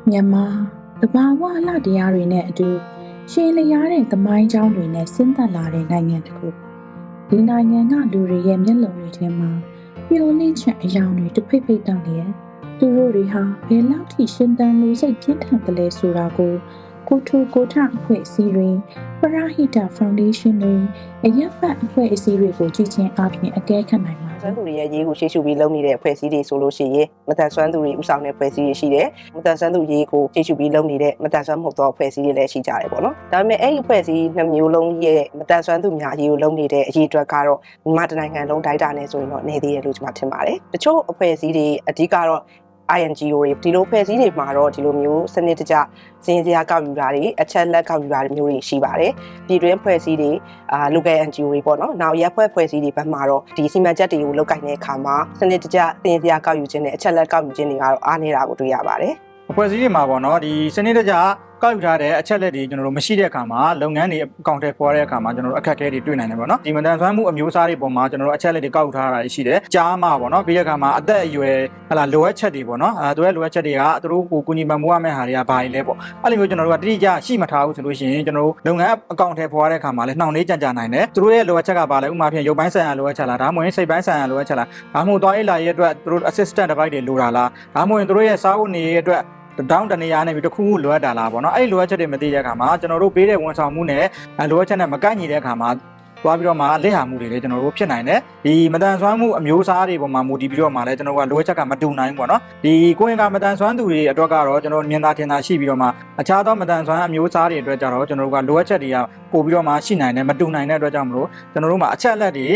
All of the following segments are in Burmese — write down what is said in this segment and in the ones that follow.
မြန်မာတဘာဝအလှတရားတွေနဲ့အတူရှေးလျားတဲ့သမိုင်းကြောင်းတွေနဲ့ဆင်းသက်လာတဲ့နိုင်ငံတစ်ခုဒီနိုင်ငံကလူတွေရဲ့မျက်လုံးတွေထဲမှာပျော်လင့်ချက်အယောင်တွေတစ်ဖိတ်ဖိတ်တောက်နေရသူတို့တွေဟာဘယ်လောက်ထိရှင်သန်လို့စိတ်ပြင်းထန်တယ်လဲဆိုတာကိုထူကိုထအဖွဲ့အစည်းတွေပရဟိတဖောင်ဒေးရှင်းတွေအရက်ဖတ်အဖွဲ့အစည်းတွေကိုကြည့်ချင်းအားဖြင့်အကဲခတ်နိုင်ပါစွမ်းသူတွေရဲ့ရေးကိုရှေ့ရှုပြီးလုပ်နေတဲ့အဖွဲ့အစည်းတွေဆိုလို့ရှိရင်မတန်ဆွမ်းသူတွေဥဆောင်တဲ့အဖွဲ့အစည်းတွေရှိတယ်။မတန်ဆွမ်းသူရေးကိုရှေ့ရှုပြီးလုပ်နေတဲ့မတန်ဆွမ်းမဟုတ်သောအဖွဲ့အစည်းတွေလည်းရှိကြတယ်ပေါ့နော်။ဒါပေမဲ့အဲ့ဒီအဖွဲ့အစည်းနှစ်မျိုးလုံးရဲ့မတန်ဆွမ်းသူများရေးကိုလုပ်နေတဲ့အရေးအတွက်ကတော့မြန်မာတိုင်းနိုင်ငံလုံးတိုင်းတာနဲ့ဆိုရင်တော့နေသေးတယ်လို့ကျွန်မထင်ပါတယ်။တချို့အဖွဲ့အစည်းတွေအဓိကတော့ INGO တွေဒီလိုဖွဲ့စည်းတွေမှာတော့ဒီလိုမျိုးစနစ်တကျစင်းစရာကောက်ယူတာတွေအချက်လက်ကောက်ယူတာတွေမျိုးတွေရှိပါတယ်ပြည်တွင်းဖွဲ့စည်းတွေ local NGO တွေပေါ့နော်နောက်ရပ်ဖွဲ့စည်းတွေဘက်မှာတော့ဒီစီမံချက်တွေကိုလုပ်ကိုင်တဲ့အခါမှာစနစ်တကျစင်းစရာကောက်ယူခြင်းနဲ့အချက်လက်ကောက်ယူခြင်းတွေကတော့အားနေတာကိုတွေ့ရပါတယ်အဖွဲ့အစည်းတွေမှာပေါ့နော်ဒီစနစ်တကျကောက်ယူထားတဲ့အချက်လက်တွေကျွန်တော်တို့မရှိတဲ့အခါမှာလုပ်ငန်းတွေအကောင့်ထဲပေါ်တဲ့အခါမှာကျွန်တော်တို့အခက်အခဲတွေတွေ့နိုင်တယ်ပေါ့နော်ဒီမတန်ဆွမ်းမှုအမျိုးအစားတွေပေါ်မှာကျွန်တော်တို့အချက်လက်တွေကောက်ယူထားတာရှိတယ်ကြားမှာပေါ့နော်ပြီးတဲ့အခါမှာအသက်အရွယ်လိုအပ်ချက်တွေပေါ့နော်သူရဲ့လိုအပ်ချက်တွေကသူတို့ကိုကူညီပံ့ပိုးရမယ့်ဟာတွေကဘာတွေလဲပေါ့အဲ့လိုမျိုးကျွန်တော်တို့ကတိကျရှိမထားဘူးဆိုလို့ရှိရင်ကျွန်တော်တို့လုပ်ငန်းအကောင့်ထဲပေါ်တဲ့အခါမှာလည်းနှောင့်နှေးကြံ့ကြာနိုင်တယ်သူတို့ရဲ့လိုအပ်ချက်ကဘာလဲဥပမာဖြင့်ရုပ်ပိုင်းဆိုင်ရာလိုအပ်ချက်လားဒါမှမဟုတ်စိတ်ပိုင်းဆိုင်ရာလိုအပ်ချက်လားဒါမှမဟုတ်သွားရေးလာရေးအတွက်သူတို့ assistant device တွေလိုတာလားဒါမှမဟုတ်သူတို့ရဲ့စားဖို့နေရေးအတွက်တောင်းတနေရနေပြီးတစ်ခုခုလိုအပ်တာလားပေါ့နော်အဲ့လိုအပ်ချက်တွေမသိတဲ့အခါမှာကျွန်တော်တို့ပေးတဲ့ဝန်ဆောင်မှုနဲ့လိုအပ်ချက်နဲ့မကိုက်ညီတဲ့အခါမှာသွားပြီးတော့မှလက်ဟာမှုတွေလည်းကျွန်တော်တို့ဖြစ်နိုင်တယ်ဒီမတန်ဆွမ်းမှုအမျိုးအစားတွေပေါ်မှာမူတည်ပြီးတော့မှလည်းကျွန်တော်တို့ကလိုအပ်ချက်ကမတူနိုင်ဘူးပေါ့နော်ဒီကိုယ်ရင်ကမတန်ဆွမ်းသူတွေအတွက်ကတော့ကျွန်တော်မြင်သာထင်သာရှိပြီးတော့မှအခြားသောမတန်ဆွမ်းအမျိုးအစားတွေအတွက်ကြတော့ကျွန်တော်တို့ကလိုအပ်ချက်တွေကပို့ပြီးတော့မှရှိနိုင်တယ်မတူနိုင်တဲ့အတွက်ကြောင့်မလို့ကျွန်တော်တို့မှာအချက်အလက်တွေ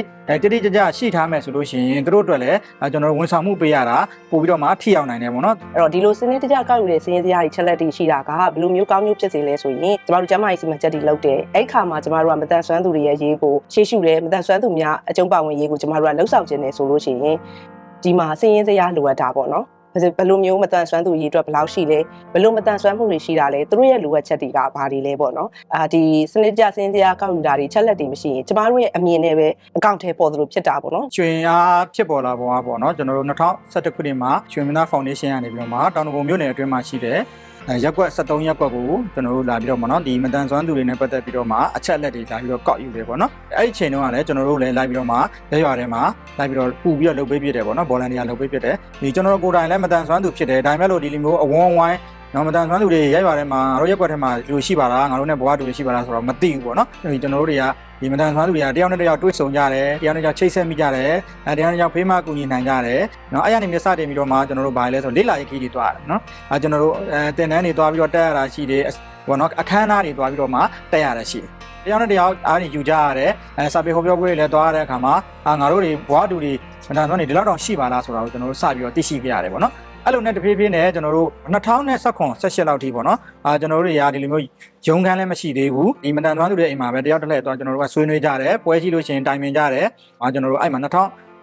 တိတိကျကျရှိထားမယ်ဆိုလို့ရှိရင်တို့အတွက်လည်းကျွန်တော်တို့ဝန်ဆောင်မှုပေးရတာပို့ပြီးတော့မှထိရောက်နိုင်တယ်ပေါ့နော်အဲ့တော့ဒီလိုစနစ်တကျကောက်ယူတဲ့စင်းစရာတွေချက်လက်တွေရှိတာကဘယ်လိုမျိုးကောင်းမျိုးဖြစ်စေလဲဆိုရင်ကျမတို့ကျမကြီးစီမံချက်တွေလုပ်တယ်အဲ့ခါမှာကျမတို့ကမတန်ဆွမ်းသူတွေရဲ့ရေးကိုရှေ့ရှုတယ်မတန်ဆွမ်းသူများအကျုံးပါဝင်ရေးကိုကျမတို့ကလှုပ်ဆောင်ခြင်းနဲ့ဆိုလို့ရှိရင်ဒီမှာစင်းစရာလိုအပ်တာပေါ့နော်ဘယ်လိုမျိုးမတန်ဆွမ်းသူရေးအတွက်ဘယ်လောက်ရှိလဲဘယ်လိုမတန်ဆွမ်းမှုတွေရှိတာလဲသူတို့ရဲ့လိုအပ်ချက်တွေကဘာတွေလဲပေါ့နော်ဒီစနစ်ကြစင်းစရာကောက်ယူတာတွေချက်လက်တွေမရှိရင်ကျမတို့ရဲ့အမြင်နဲ့ပဲအကောင့်ထဲပေါ်သလိုဖြစ်တာပေါ့နော်ရွှေအားဖြစ်ပေါ်လာပေါ်ပါပေါ့နော်ကျွန်တော်တို့2011ခုနှစ်မှာရွှေမင်းသားဖောင်ဒေးရှင်းကနေပြီးတော့မှတောင်တကုံမြို့နယ်အတွင်းမှာရှိတဲ့ရက်ကွက်73ရက်ကွက်ကိုကျွန်တော်တို့လာပြီးတော့ပေါ့နော်ဒီမတန်ဆွမ်းသူတွေနဲ့ပတ်သက်ပြီးတော့မှအချက်လက်တွေလာပြီးတော့ကောက်ယူတယ်ပေါ့နော်အဲ့ဒီချိန်တုန်းကလည်းကျွန်တော်တို့လည်းလိုက်ပြီးတော့မှရွာထဲမှာလိုက်ပြီးတော့ပူပြီးတော့လုပ်ပေးပြတယ်ပေါ့နော်ဗော်လန်တီယာလုပ်ပေးပြတယ်ဒီကျွန်တော်တို့ကိုယ်တိုင်လည်းမတန်ဆွမ်းသူဖြစ်တယ်ဒါပေမဲ့လို့ဒီလိုမျိုးအဝန်းဝိုင်းနော်မတန်ဆွမ်းသူတွေရွာထဲမှာငါတို့ရက်ကွက်ထဲမှာဒီလိုရှိပါလားငါတို့နဲ့ဘဝတူတွေရှိပါလားဆိုတော့မသိဘူးပေါ့နော်ဒီကျွန်တော်တို့တွေကဒီမတန်ဆွမ်းသူတွေကတယောက်နဲ့တယောက်တွေ့ဆုံကြတယ်တယောက်နဲ့တယောက်ချိတ်ဆက်မိကြတယ်တယောက်နဲ့တယောက်ဖေးမကူညီနိုင်ကြတယ်နော်အဲ့ရနေမြစတင်ပြီးတော့မှကျွန်တော်တို့ဘာလဲဆိုလေ့လာရေးခီးတွေတွားတယ်နော်ကျွန်တော်တို့တင်တန်းတွေတွားပြီးတော့တက်ရတာရှိတယ်ဘောနော်အခမ်းအနားတွေတွားပြီးတော့မှတက်ရတာရှိတယ်တယောက်နဲ့တယောက်အားနေယူကြရတယ်စာပေဟောပြောပွဲတွေလည်းတွားရတဲ့အခါမှာငါတို့တွေဘဝတူတွေမတန်ဆွမ်းတွေဒီလောက်တောင်ရှိပါလားဆိုတာကိုကျွန်တော်တို့စပြီးတော့သိရှိခဲ့ရတယ်ပေါ့နော်အဲ့လိုနဲ့တဖြည်းဖြည်းနဲ့ကျွန်တော်တို့2018လောက်ထိပေါ့နော်ကျွန်တော်တို့တွေကဒီလိုမျိုးရုံခန်းလည်းမရှိသေးဘူးဒီမတန်ဆွမ်းသူတွေအိမ်မှာပဲတယောက်တစ်လှည့်တော့ကျွန်တော်တို့ကဆွေးနွေးကြတယ်ပွဲရှိလို့ရှိရင်တိုင်ပင်ကြတယ်ကျွန်တော်တို့အဲ့မှာ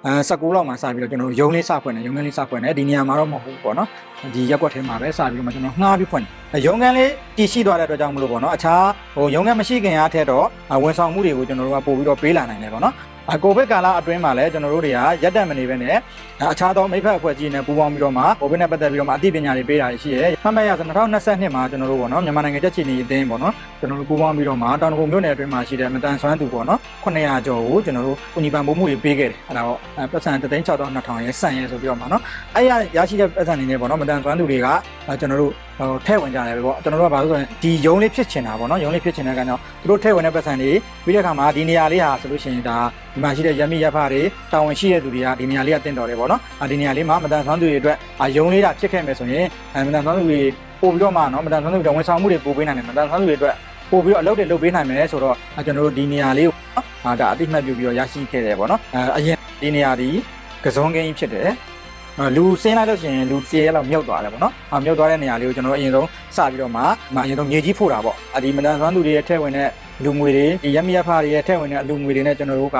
2019လောက်မှာစပြီးတော့ကျွန်တော်တို့ရုံးလေးစဖွင့်တယ်ရုံးခန်းလေးစဖွင့်တယ်ဒီနေရာမှာတော့မဟုတ်ဘူးပေါ့နော်ဒီရက်ကွက်ထဲမှာပဲစပြီးတော့ကျွန်တော်ငှားပြီးဖွင့်တယ်ရုံးခန်းလေးတည်ရှိသွားတဲ့အတွက်ကြောင့်မလို့ပေါ့နော်အခြားရုံးခန်းမရှိခင်အားထက်တော့ဝန်ဆောင်မှုတွေကိုကျွန်တော်တို့ကပို့ပြီးတော့ပေးလာနိုင်တယ်ပေါ့နော်ကိုဗစ်ကာလအတွင်းမှာလည်းကျွန်တော်တို့တွေကရက်တက်မနေပဲနဲ့အခြားသောမိဖက်အဖွဲ့အစည်းတွေနဲ့ပူးပေါင်းပြီးတော့မှကိုဗစ်နဲ့ပတ်သက်ပြီးတော့မှအသိပညာတွေပေးတာရှိရဲမှတ်မှတ်ရဆို2022မှာကျွန်တော်တို့ပေါ့နော်မြန်မာနိုင်ငံကြက်ချီနေအသင်းပေါ့နော်ကျွန်တော်တို့ပူးပေါင်းပြီးတော့မှတောင်တကုံမြို့နယ်အတွင်းမှာရှိတဲ့မတန်ဆွမ်းသူပေါ့နော်900ကျော်ကိုကျွန်တော်တို့ကူညီပံ့ပိုးမှုတွေပေးခဲ့တယ်အဲ့ဒါတော့ပတ်စံ3,600,200ရဲဆန့်ရဲဆိုပြီးတော့မှနော်အဲ့ရရှိတဲ့ပတ်စံတွေနဲ့ပေါ့နော်မတန်ဆွမ်းသူတွေကကျွန်တော်တို့ထဲဝင်ကြတယ်ပေါ့ကျွန်တော်တို့ကဘာလို့ဆိုရင်ဒီယုံလေးဖြစ်ချင်တာပေါ့နော်ယုံလေးဖြစ်ချင်တဲ့ကောင်တော့သူတို့ထဲဝင်တဲ့ပတ်စံတွေပြီးတဲ့အခါမှာဒီနေရာလေးဟာဆိုလို့ရှိရင်ဒါဒီမှာရှိတဲ့ရမီရဖတွေတာဝန်ရှိတဲ့သူတွေကဒီနေရာလေးကတင်တော်တယ်ပေါ့နော်ဒီနေရာလေးမှာမတန်ဆွမ်းသူတွေအတွက်ယုံလေးတာဖြစ်ခဲ့မယ်ဆိုရင်မတန်ဆွမ်းသူတွေပို့ပြီးတော့မှနော်မတန်ဆွမ်းသူတွေဝန်ဆောင်မှုတွေပို့ပေးနိုင်တယ်မတန်ဆွမ်းသူတွေအတွက်ပို့ပြီးတော့အလုပ်တွေလုပ်ပေးနိုင်မယ်ဆိုတော့ကျွန်တော်တို့ဒီနေရာလေးကိုဒါအတိအမှတ်ပြုပြီးတော့ရရှိခဲ့တယ်ပေါ့နော်အရင်ဒီနေရာဒီကစုံကင်းကြီးဖြစ်တယ်လူဆင်းလိုက်လို့ရှိရင်လူ10ရက်လောက်မြုပ်သွားတယ်ပေါ့နော်မြုပ်သွားတဲ့နေရာလေးကိုကျွန်တော်အရင်ဆုံးစပြီးတော့မှအရင်ဆုံးမြေကြီးဖို့တာပေါ့ဒီမတန်ဆွမ်းသူတွေရဲ့ထဲဝင်တဲ့လူငွေတွေဒီရမီရဖတွေရဲ့ထဲဝင်တဲ့လူငွေတွေနဲ့ကျွန်တော်တို့က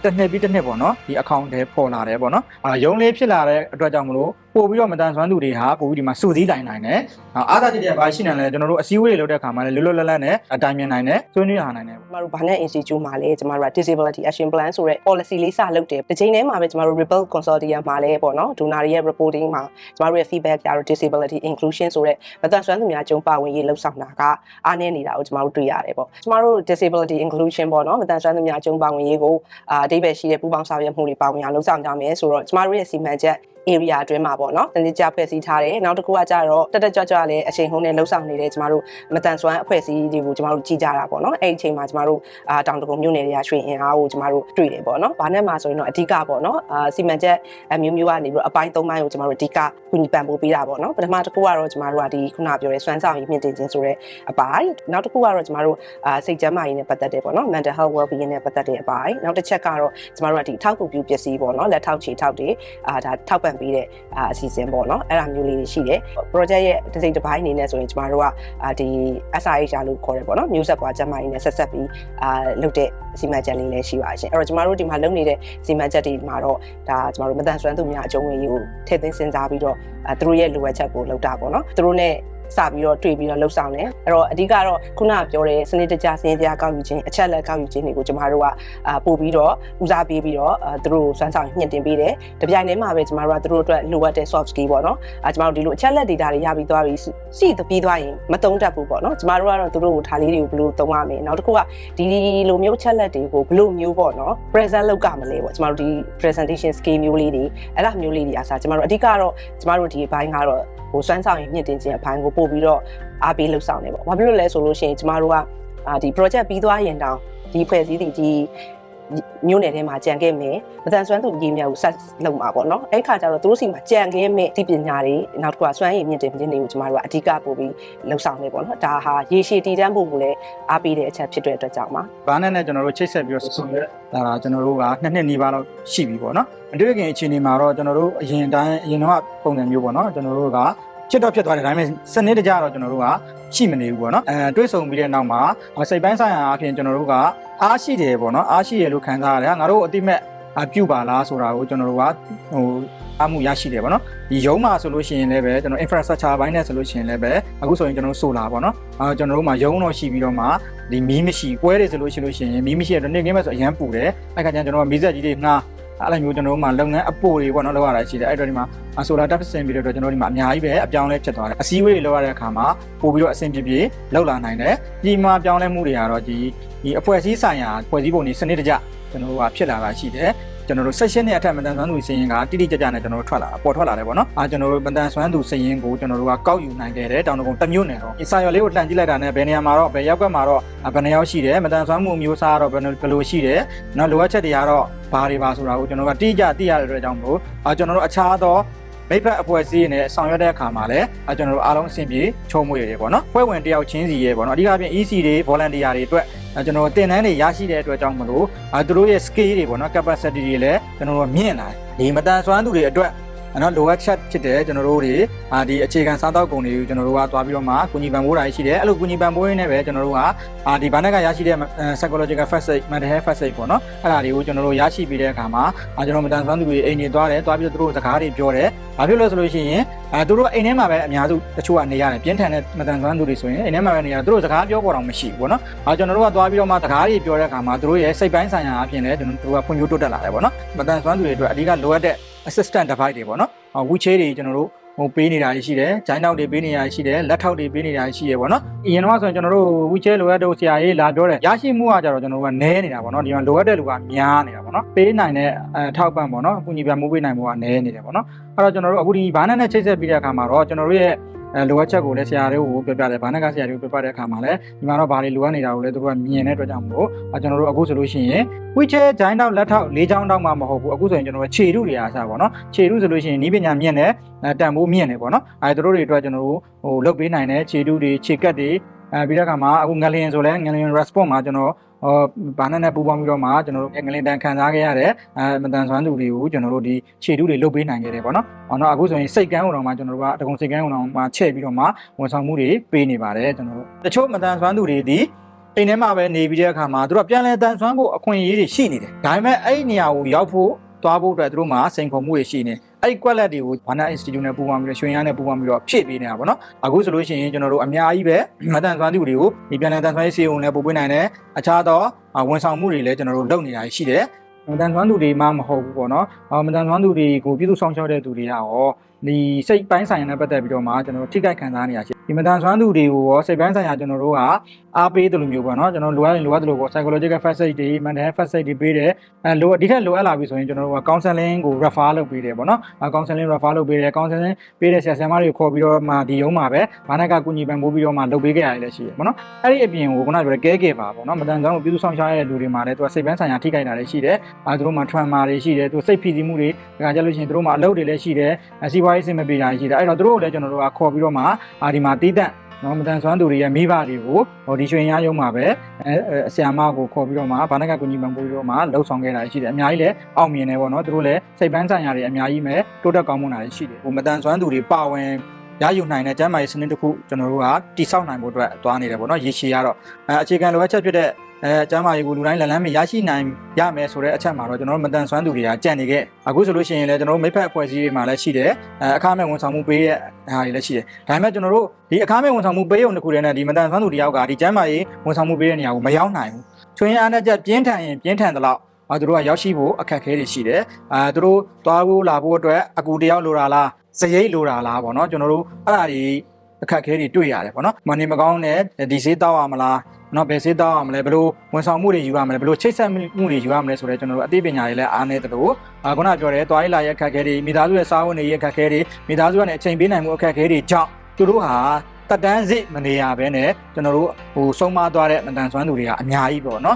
တစ်နှစ်ပြီးတစ်နှစ်ပေါ့နော်ဒီအကောင့်ထဲပေါ်လာတယ်ပေါ့နော်ရုံးလေးဖြစ်လာတဲ့အတွက်ကြောင့်မလို့ပို ပို့ပြီးတော့မတန်ဆွမ်းသူတွေဟာပို့ပြီးဒီမှာစုစည်းနိုင်တယ်အားသာတဲ့ဘာရှိနေလဲကျွန်တော်တို့အစည်းအဝေးတွေလုပ်တဲ့အခါမှာလည်းလွတ်လွတ်လပ်လပ်နဲ့အတိုင်းမြင်နိုင်တယ်ဆွေးနွေးနိုင်တယ် ကျမတို့ဘာနဲ့ institute မှာလဲကျမတို့က disability action plan ဆိုတဲ့ policy လေးစလုပ်တယ်တစ်ချိန်တည်းမှာပဲကျမတို့ rebel consortium မှာလဲပေါ့နော်ဒိုနာတွေရဲ့ reporting မှာကျမတို့ရဲ့ feedback ကြတော့ disability inclusion ဆိုတဲ့မတန်ဆွမ်းသူများကျုံပါဝင်ရေးလှုပ်ဆောင်တာကအားနည်းနေတာကိုကျမတို့တွေ့ရတယ်ပေါ့ကျမတို့ disability inclusion ပေါ့နော်မတန်ဆွမ်းသူများကျုံပါဝင်ရေးကိုအဓိပ္ပာယ်ရှိတဲ့ပူးပေါင်းဆောင်ရွက်မှုတွေပါဝင်အောင်လှုပ်ဆောင်ကြမယ်ဆိုတော့ကျမတို့ရဲ့စီမံချက်area အတွင်းမှာပေါ့နော်တနည်းကြဖွဲ့စည်းထားတယ်နောက်တစ်ခုကကြတော့တက်ကြွလည်းအချိန်ဟုန်းနဲ့လှုပ်ဆောင်နေတဲ့ကျမတို့မတန်ဆွမ်းအဖွဲ့အစည်းတွေကိုကျမတို့ကြည်ကြတာပေါ့နော်အဲ့ဒီအချိန်မှာကျမတို့တောင်တကုံမြို့နယ်တွေကရွှေအင်အားကိုကျမတို့တွေ့တယ်ပေါ့နော်ဘာနဲ့မှာဆိုရင်တော့အဓိကပေါ့နော်စီမံချက်မျိုးမျိုးကနေပြီးတော့အပိုင်း၃ပိုင်းကိုကျမတို့အဓိကကူညီပံ့ပိုးပေးတာပေါ့နော်ပထမတစ်ခုကတော့ကျမတို့ကဒီခုနပြောတဲ့စွမ်းဆောင်ရည်မြင့်တင်ခြင်းဆိုတဲ့အပိုင်းနောက်တစ်ခုကတော့ကျမတို့စိတ်ကျန်းမာရေးနဲ့ပတ်သက်တဲ့ပေါ့နော် mental health well being နဲ့ပတ်သက်တဲ့အပိုင်းနောက်တစ်ချက်ကတော့ကျမတို့ကဒီထောက်ကူပြုပစ္စည်းပေါ့နော်လက်ထောက်ခြေထောက်တွေဒါထောက်ပံ့ပေးတဲ့အစီအစဉ်ပေါ့နော်အဲ့ဒါမျိုးလေးတွေရှိတယ် project ရဲ့တစ်စိတ်တစ်ပိုင်းအနေနဲ့ဆိုရင်ကျမတို့ကဒီ SIHR လို့ခေါ်တယ်ပေါ့နော်မျိုးဆက်ပွားကျန်းမာရေးနဲ့ဆက်ဆက်ပြီးလုပ်တဲ့စီမံချက်လေးလည်းရှိပါရှင်အဲ့တော့ကျမတို့ဒီမှာလုပ်နေတဲ့စီမံချက်တွေမှာတော့ဒါကျမတို့မတန်ဆွမ်းသူများအကျုံးဝင်ရေးကိုထည့်သွင်းစဉ်းစားပြီးတော့သူတို့ရဲ့လိုအပ်ချက်ကိုလုပ်တာပေါ့နော်သူတို့နဲ့စပြီးတော့တွေ့ပြီးတော့လှုပ်ဆောင်တယ်အဲ့တော့အဓိကတော့ခုနကပြောတဲ့စနစ်တကျစင်းပြကောက်ယူခြင်းအချက်လက်ကောက်ယူခြင်းတွေကိုကျမတို့ကပို့ပြီးတော့ဦးစားပေးပြီးတော့သူတို့စွမ်းဆောင်ညှင့်တင်ပေးတယ်တပြိုင်တည်းမှာပဲကျမတို့ကသူတို့အတွက်လိုအပ်တဲ့ soft skill ပေါ့နော်ကျမတို့ဒီလိုအချက်လက် data တွေရပြီးသွားပြီးစီပြီးသွားရင်မတုံးတတ်ဘူးပေါ့နော်ကျမတို့ကတော့သူတို့ကိုထားလေးတွေကိုဘယ်လိုသုံးရမလဲနောက်တစ်ခုကဒီလိုမျိုးအချက်လက်တွေကိုဘယ်လိုမျိုးပေါ့နော် present လုပ်ကြမလဲပေါ့ကျမတို့ဒီ presentation skill မျိုးလေးတွေအဲ့ဒါမျိုးလေးတွေအားစားကျမတို့အဓိကတော့ကျမတို့ဒီဘိုင်းကတော့ဟိုစွမ်းဆောင်ရည်မြင့်တင်ခြင်းအပိုင်းကိုပို့ပြီးတော့အားပေးလှုပ်ဆောင်နေပေါ့ဘာဖြစ်လို့လဲဆိုလို့ရှိရင်ကျမတို့ကဒီ project ပြီးသွားရင်တောင်ဒီဖွဲ့စည်းဒီမျိုးနယ်ထဲမှာကြံခဲ့မယ်မတန်ဆွမ်းသူရေးမြောက်ကိုဆက်လုပ်မှာပေါ့နော်အဲ့ခါကျတော့သူတို့စီမှာကြံခဲ့မဲ့ဒီပညာတွေနောက်တစ်ခုကစွမ်းရည်မြင့်တင်ခြင်းတွေကိုကျမတို့ကအဓိကပို့ပြီးလှုပ်ဆောင်နေပေါ့နော်ဒါဟာရေရှည်တည်တံ့ဖို့ကိုလည်းအားပေးတဲ့အချက်ဖြစ်တဲ့အတွက်ကြောင့်ပါဘာနဲ့ကျွန်တော်တို့ချိတ်ဆက်ပြီးတော့ဆုံးဒါကျွန်တော်တို့က2နှစ်နီးပါးလောက်ရှိပြီပေါ့နော်အတွေ့အကြုံအခြေအနေမှာတော့ကျွန်တော်တို့အရင်တော့ပုံစံမျိုးပေါ့နော်ကျွန်တော်တို့ကဖြစ်တော့ဖြစ်သွားတယ်ဒါပေမဲ့စနစ်တကျတော့ကျွန်တော်တို့ကရှိမနေဘူးပေါ့နော်တွဲဆုံပြီးတဲ့နောက်မှာစိတ်ပိုင်းဆိုင်ရာအပြင်ကျွန်တော်တို့ကအားရှိတယ်ပေါ့နော်အားရှိရလို့ခံစားရတယ်ငါတို့အတိမဲ့ပြုပါလားဆိုတာကိုကျွန်တော်တို့ကအမှုရရှိတယ်ပေါ့နော်ဒီရုံးမှာဆိုလို့ရှိရင်လည်းပဲကျွန်တော် infrastructure ဘိုင်းနဲ့ဆိုလို့ရှိရင်လည်းပဲအခုဆိုရင်ကျွန်တော်တို့ solar ပေါ့နော်ကျွန်တော်တို့မှာရုံးတော့ရှိပြီးတော့မှဒီမီးမရှိပွဲတွေဆိုလို့ရှိရင်မီးမရှိတဲ့နေ့ကင်းမဲ့ဆိုအရန်ပူတယ်အဲ့ခါကျကျွန်တော်ကမီးစက်ကြီးတွေငှားအဲ့လိုမျိုးကျွန်တော်တို့မှာလုပ်ငန်းအပိုတွေပေါ့နော်လုပ်ရတာရှိတယ်အဲ့တော့ဒီမှာဆိုလာတပ်ဆင်ပြီးတော့ကျွန်တော်တို့ဒီမှာအများကြီးပဲအပြောင်းလဲဖြစ်သွားတယ်အစည်းအဝေးတွေလုပ်ရတဲ့အခါမှာပို့ပြီးတော့အဆင်ပြေပြေလောက်လာနိုင်တယ်ဒီမှာပြောင်းလဲမှုတွေကတော့ဒီအဖွဲ့အစည်းဆိုင်ရာဖွဲ့စည်းပုံတွေစနစ်တကျကျွန်တော်တို့ကဖြစ်လာတာရှိတယ်ကျွန်တော်တို့ session နဲ့အထက်မတန်ဆွမ်းသူစည်ရင်ကတိတိကျကျနဲ့ကျွန်တော်တို့ပေါ်ထွက်လာတယ်ပေါ့နော်ကျွန်တော်တို့မတန်ဆွမ်းသူစည်ရင်ကိုကျွန်တော်တို့ကကောက်ယူနိုင်ခဲ့တယ်တောင်တကုံတစ်မျိုးနယ်တော့ဒီစာရွက်လေးကိုလှန်ကြည့်လိုက်တာနဲ့ဘယ်နေရာမှာတော့ဘယ်ရောက်ကွက်မှာတော့ဘယ်နှယောက်ရှိတယ်မတန်ဆွမ်းမှုမျိုးစားတော့ဘယ်လိုရှိတယ်နောက်လိုအပ်ချက်တွေကတော့ဘာတွေပါဆိုတာကိုကျွန်တော်ကတိကျသိရတဲ့အတွက်ကြောင့်မို့ကျွန်တော်တို့အခြားသောမိဖက်အဖွဲ့အစည်းနဲ့ဆောင်ရွက်တဲ့အခါမှာလည်းကျွန်တော်တို့အားလုံးအဆင်ပြေချုံမွေတွေပေါ့နော်ဖွဲ့ဝင်တယောက်ချင်းစီရဲ့ပေါ့နော်အဓိကအပြင် EC တွေ volunteer တွေအတွက်ကျွန်တော်တင်တန်းတွေရရှိတဲ့အတွက်ကြောင့်မလို့သူတို့ရဲ့ skill တွေပေါ့နော် capacity တွေလည်းကျွန်တော်တို့မြင့်လာတယ်ဒီမတန်ဆွမ်းသူတွေအတွက်နော်လိုအပ်ချက်ဖြစ်တယ်ကျွန်တော်တို့တွေဒီအခြေခံစားတောက်ကုန်တွေကိုကျွန်တော်တို့ကသွားပြီးတော့မှကုညီပံ့ပိုးတာရှိတယ်အဲ့လိုကုညီပံ့ပိုးရင်းနဲ့ပဲကျွန်တော်တို့ကဒီဘာနဲ့ကရရှိတဲ့ psychological first aid mental health first aid ပေါ့နော်အဲ့ဒါတွေကိုကျွန်တော်တို့ရရှိပြီးတဲ့အခါမှာကျွန်တော်မတန်ဆွမ်းသူတွေအိမ်နေသွားတယ်သွားပြီးတော့သူတို့စကားတွေပြောတယ်ဘာဖြစ်လို့ဆိုလို့ရှိရင်သူတို့အိမ်ထဲမှာပဲအများစုတချို့ကနေရတယ်ပြင်းထန်တဲ့မတန်ဆွမ်းသူတွေဆိုရင်အိမ်ထဲမှာပဲနေရသူတို့စကားပြောပေါ်တော့မရှိဘူးပေါ့နော်ကျွန်တော်တို့ကသွားပြီးတော့မှစကားတွေပြောတဲ့အခါမှာသူတို့ရဲ့စိတ်ပိုင်းဆိုင်ရာအပြင်လည်းကျွန်တော်တို့ကဖွံ့ဖြိုးတိုးတက်လာတယ်ပေါ့နော်မတန်ဆွမ်းသူတွေအတွက်အဓိကလိုအပ်တဲ့ assistant device တွေပေါ့နော်wheelchair တွေကျွန်တော်တို့ပေးနေတာရှိတယ်ဂျိုင်းတောက်တွေပေးနေတာရှိတယ်လက်ထောက်တွေပေးနေတာရှိတယ်ပေါ့နော်အရင်တော့ဆိုရင်ကျွန်တော်တို့ wheelchair လိုအပ်တဲ့ဆရာကြီးလာပြောတယ်ရရှိမှုကကြတော့ကျွန်တော်တို့ကနည်းနေတာပေါ့နော်ဒီမှာလိုအပ်တဲ့လူကများနေတာပေါ့နော်ပေးနိုင်တဲ့ထောက်ပံ့ပေါ့နော်အကူအညီပြမိုးပေးနိုင်မှုကနည်းနေတယ်ပေါ့နော်အဲ့တော့ကျွန်တော်တို့အခုဒီဘာနဲ့ချိတ်ဆက်ပြီးတဲ့အခါမှာတော့ကျွန်တော်တို့ရဲ့လိုအပ်ချက်ကိုလည်းဆရာတွေကိုပြောပြတယ်ဘာနဲ့ကဆရာတွေကိုပြောပြတဲ့အခါမှာလည်းဒီမှာတော့ဘာတွေလိုအပ်နေတာကိုလည်းသူတို့ကမြင်တဲ့အတွက်ကြောင့်မို့ကျွန်တော်တို့အခုဆိုလို့ရှိရင် wheelchair ဂျိုင်းတောက်လက်ထောက်၄ချောင်းတောက်မှမဟုတ်ဘူးအခုဆိုရင်ကျွန်တော်တို့ခြေထုတွေအားစားပေါ့နော်ခြေထုဆိုလို့ရှိရင်ဤပညာမြင့်တယ်တန်ဖိုးမြင့်တယ်ပေါ့နော်သူတို့တွေအတွက်ကျွန်တော်တို့လုပ်ပေးနိုင်တဲ့ခြေထုတွေခြေကပ်တွေပြီးတဲ့အခါမှာအခုငလျင်ဆိုလဲငလျင် response မှာကျွန်တော်ဘာနဲ့ပူပေါင်းပြီးတော့မှကျွန်တော်တို့ငလင်တန်ခံစားခဲ့ရတဲ့မတန်ဆွမ်းသူတွေကိုကျွန်တော်တို့ဒီခြေထုတွေလုတ်ပေးနိုင်ခဲ့တယ်ပေါ့နော်။အခုဆိုရင်စိတ်ကန်းုံတော်မှာကျွန်တော်တို့ကတကုံစိတ်ကန်းုံတော်မှာချဲ့ပြီးတော့မှဝန်ဆောင်မှုတွေပေးနေပါတယ်ကျွန်တော်တို့။တချို့မတန်ဆွမ်းသူတွေဒီအိမ်ထဲမှာပဲနေပြီးတဲ့အခါမှာသူတို့ပြန်လဲတန်ဆွမ်းဖို့အခွင့်အရေးတွေရှိနေတယ်။ဒါပေမဲ့အဲ့ဒီနေရာကိုရောက်ဖို့သွားဖို့အတွက်သူတို့မှာစိန်ခေါ်မှုတွေရှိနေ အဲ့ကွက်လက်တွေကိုဘာနာ institute နဲ့ပူးပေါင်းပြီးတော့ရွှေရမ်းနဲ့ပူးပေါင်းပြီးတော့ဖြည့်ပေးနေတာပေါ့နော်အခုဆိုလို့ရှိရင်ကျွန်တော်တို့အများကြီးပဲမတန်ဆွမ်းသူတွေကိုဒီပြန်လည်တန်ဆွမ်းရေးစီးရုံနဲ့ပို့ပေးနိုင်တဲ့အခြားသောဝန်ဆောင်မှုတွေလည်းကျွန်တော်တို့လုပ်နေတာရှိတယ်မတန်ဆွမ်းသူတွေမှမဟုတ်ဘူးပေါ့နော်မတန်ဆွမ်းသူတွေကိုပြည်သူဆောင်ရှောက်တဲ့သူတွေရောဒီစိတ်ပိုင်းဆိုင်ရာနဲ့ပတ်သက်ပြီးတော့မှကျွန်တော်တို့ထိခိုက်ခံစားနေရရှိဒီမတန်ဆွမ်းသူတွေကိုရောစိတ်ပိုင်းဆိုင်ရာကျွန်တော်တို့ကအားပေးတယ်လို့မျိုးပေါ့နော်ကျွန်တော်လိုအပ်တယ်လို့ပေါ့ psychological first aid တွေ mental first aid တွေပေးတယ်ဒီထက်လိုအပ်လာပြီဆိုရင်ကျွန်တော်တို့က counseling ကို refer လုပ်ပေးတယ်ပေါ့နော် counseling refer လုပ်ပေးတယ် counseling ပေးတဲ့ဆရာဆရာမတွေကိုခေါ်ပြီးတော့မှဒီရုံးမှာပဲဘာနဲ့ကကုညီပံ့ပိုးပြီးတော့မှလုပ်ပေးခဲ့ရတယ်လည်းရှိတယ်ပေါ့နော်အဲ့ဒီအပြင်ကိုခုနကပြောတဲ့ care ပါပေါ့နော်မတန်ဆွမ်းကိုပြည်သူဆောင်ရှောက်ရတဲ့လူတွေမှာလည်းသူကစိတ်ပိုင်းဆိုင်ရာထိခိုက်တာလည်းရှိတယ်သူတို့မှာ trauma တွေရှိတယ်သူစိတ်ဖိစီးမှုတွေဒါကြလို့ရှိရင်သူတို့မှာအလုပ်တွေလည်းရှိတယ်စီးပွားရေးအဆင်မပြေတာရှိတယ်အဲ့တော့သူတို့ကိုလည်းကျွန်တော်တို့ကခေါ်ပြီးတော့မှဒီမှာတီးတန့်နော်မတန်ဆွမ်းသူတွေရဲ့မိဘတွေကိုဒီရွှေရမ်းရုံမှာပဲဆရာမကိုခေါ်ပြီးတော့မှဘာနဲ့ကကုညီပံ့ပိုးပြီးတော့မှလှုပ်ဆောင်ခဲ့တာရှိတယ်အများကြီးလည်းအောင်မြင်တယ်ပေါ့နော်သူတို့လည်းစိတ်ပန်းဆိုင်ရာတွေအများကြီးပဲတိုးတက်ကောင်းမွန်တာရှိတယ်မတန်ဆွမ်းသူတွေပါဝင်ရယူနိုင်တဲ့ကျန်းမာရေးစနစ်တစ်ခုကျွန်တော်တို့ကတိစောက်နိုင်ဖို့အတွက်သွားနေတယ်ပေါ့နော်ရေရှည်ကတော့အခြေခံလိုအပ်ချက်ဖြစ်တဲ့ကျမ်းမာရေးကိုလူတိုင်းလက်လန်းမရရှိနိုင်ရမယ်ဆိုတဲ့အချက်မှာတော့ကျွန်တော်တို့မတန်ဆွမ်းသူတွေကကြံ့နေခဲ့အခုဆိုလို့ရှိရင်လည်းကျွန်တော်တို့မိဖက်အဖွဲ့အစည်းတွေမှာလည်းရှိတယ်အခမဲ့ဝန်ဆောင်မှုပေးတဲ့ဟာတွေလည်းရှိတယ်ဒါပေမဲ့ကျွန်တော်တို့ဒီအခမဲ့ဝန်ဆောင်မှုပေးရုံတစ်ခုတည်းနဲ့ဒီမတန်ဆွမ်းသူတယောက်ကဒီကျမ်းမာရေးဝန်ဆောင်မှုပေးတဲ့နေရာကိုမရောက်နိုင်ဘူးချွင်းအားနဲ့ချက်ပြင်းထန်ရင်ပြင်းထန်သလောက်သူတို့ကရောက်ရှိဖို့အခက်အခဲတွေရှိတယ်သူတို့သွားဖို့လာဖို့အတွက်အကူတယောက်လိုတာလားစရိတ်လိုတာလားပေါ့နော်ကျွန်တော်တို့အဲ့ဒါတွေအခက်အခဲတွေတွေ့ရတယ်ပေါ့နော်မနေမကောင်းနဲ့ဒီစေးတောက်ရမလားနော်ဘယ်စေးတောက်ရမလဲဘယ်လိုဝန်ဆောင်မှုတွေယူရမလဲဘယ်လိုချိတ်ဆက်မှုတွေယူရမလဲဆိုတော့ကျွန်တော်တို့အသိပညာတွေလည်းအားနည်းတယ်လို့ခုနပြောတယ်သွားရေးလာရဲ့အခက်အခဲတွေမိသားစုရဲ့စားဝတ်နေရေးအခက်အခဲတွေမိသားစုကနေအချိန်ပေးနိုင်မှုအခက်အခဲတွေကြောင့်သူတို့ဟာတက်တန်းစစ်မနေရဘဲနဲ့ကျွန်တော်တို့ဆုံးမသွားတဲ့မတန်ဆွမ်းသူတွေကအများကြီးပေါ့နော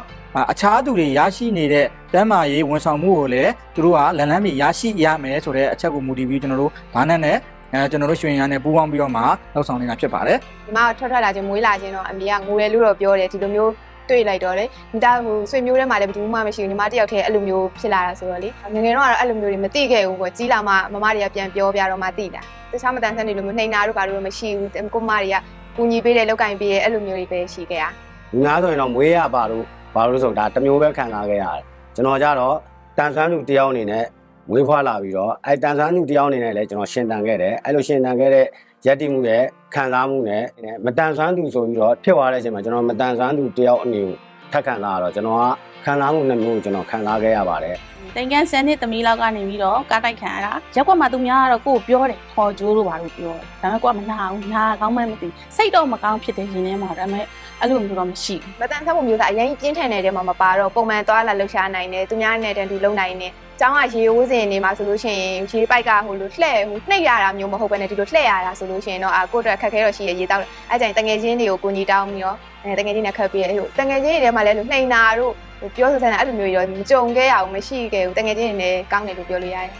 ်အခြားသူတွေရရှိနေတဲ့တမ်းမာရေးဝန်ဆောင်မှုကိုလည်းသူတို့ကလန်လန်းမီရရှိရမယ်ဆိုတဲ့အချက်ကိုမူတည်ပြီးကျွန်တော်တို့ဘာနဲ့ကျွန်တော်တို့ရွှေရမ်းနဲ့ပူးပေါင်းပြီးတော့မှလောက်ဆောင်နေတာဖြစ်ပါတယ်ဒီမှာထွက်လာခြင်းမွေးလာခြင်းတော့အမေကငိုတယ်လို့တော့ပြောတယ်ဒီလိုမျိုးတွေ့လိုက်တော့လေမိသားစုဆွေမျိုးထဲမှာလည်းဘယ်သူမှမရှိဘူးညီမတယောက်တည်းအဲ့လိုမျိုးဖြစ်လာတာဆိုတော့လေငယ်ငယ်တော့အဲ့လိုမျိုးတွေမသိခဲ့ဘူးပေါ့ကြီးလာမှမမတွေကပြန်ပြောပြတော့မှသိတာတခြားမတန်ဆန်းတွေလိုမျိုးနှိမ်နာတို့ဘာလို့မရှိဘူးကိုမတွေကကူညီပေးတယ်လောက်ကင်ပေးတယ်အဲ့လိုမျိုးတွေပဲရှိခဲ့ရညီမဆိုရင်တော့မွေးရပါလို့ဆိုတာတမျိုးပဲခံစားခဲ့ရတယ်ကျွန်တော်ကြတော့တန်ဆန်းသူတယောက်အနေနဲ့မွေးဖွားလာပြီးတော့အဲတန်ဆန်းသူတယောက်အနေနဲ့လည်းကျွန်တော်ရှင်တန်ခဲ့တယ်အဲ့လိုရှင်တန်ခဲ့တဲ့ရက်တိမှုရဲ့ခံစားမှုနဲ့မတန်ဆန်းသူဆိုပြီးတော့ဖြစ်သွားတဲ့အချိန်မှာကျွန်တော်မတန်ဆန်းသူတယောက်အနေကိုထပ်ခံစားရတော့ကျွန်တော်ကခံစားမှုနှစ်မျိုးကိုကျွန်တော်ခံစားခဲ့ရပါတယ်တင်ကန်ဆန်နှစ်သမီးလောက်ကနေပြီးတော့ကားတိုက်ခံရတာရက်ကွက်မှာသူများကတော့ကိုယ်ပြောတယ်ခေါ်ကြိုးလို့ပါလို့ပြောတယ်ဒါပေမဲ့ကိုကမနာဘူးနာကောင်းမှမသိစိတ်တော့မကောင်းဖြစ်တယ်ရှင်ထဲမှာဒါပေမဲ့အဲ့လိုမျိုးတော့မရှိဘူးမတန်ဆန်းမှုမျိုးသားအရင်ပြင်းထန်နေတဲ့မှာမပါတော့ပုံမှန်သွားလာလှုပ်ရှားနိုင်တယ်သူများနဲ့တန်တူလုံနိုင်တယ်ကျောင်းကရေဝိုးစင်နေမှာဆိုလို့ရှိရင်ရေပိုက်ကဟိုလိုလှဲ့နှိပ်ရတာမျိုးမဟုတ်ဘဲနဲ့ဒီလိုလှဲ့ရတာဆိုလို့ရှိရင်တော့ကိုယ့်အတွက်ခက်ခဲတော့ရှိရရေတောက်အဲ့ကြရင်တငယ်ချင်းတွေကိုကိုညီတောင်းပြီးတော့တငယ်ချင်းနဲ့ခက်ပြီးဟိုတငယ်ချင်းတွေထဲမှာလည်းနှိမ်နာတို့ပြောဆိုဆန်းအဲ့လိုမျိုးရောမကြုံခဲ့ရအောင်မရှိခဲ့ဘူးတငယ်ချင်းတွေနဲ့ကောင်းတယ်လို့ပြောလို့ရတယ်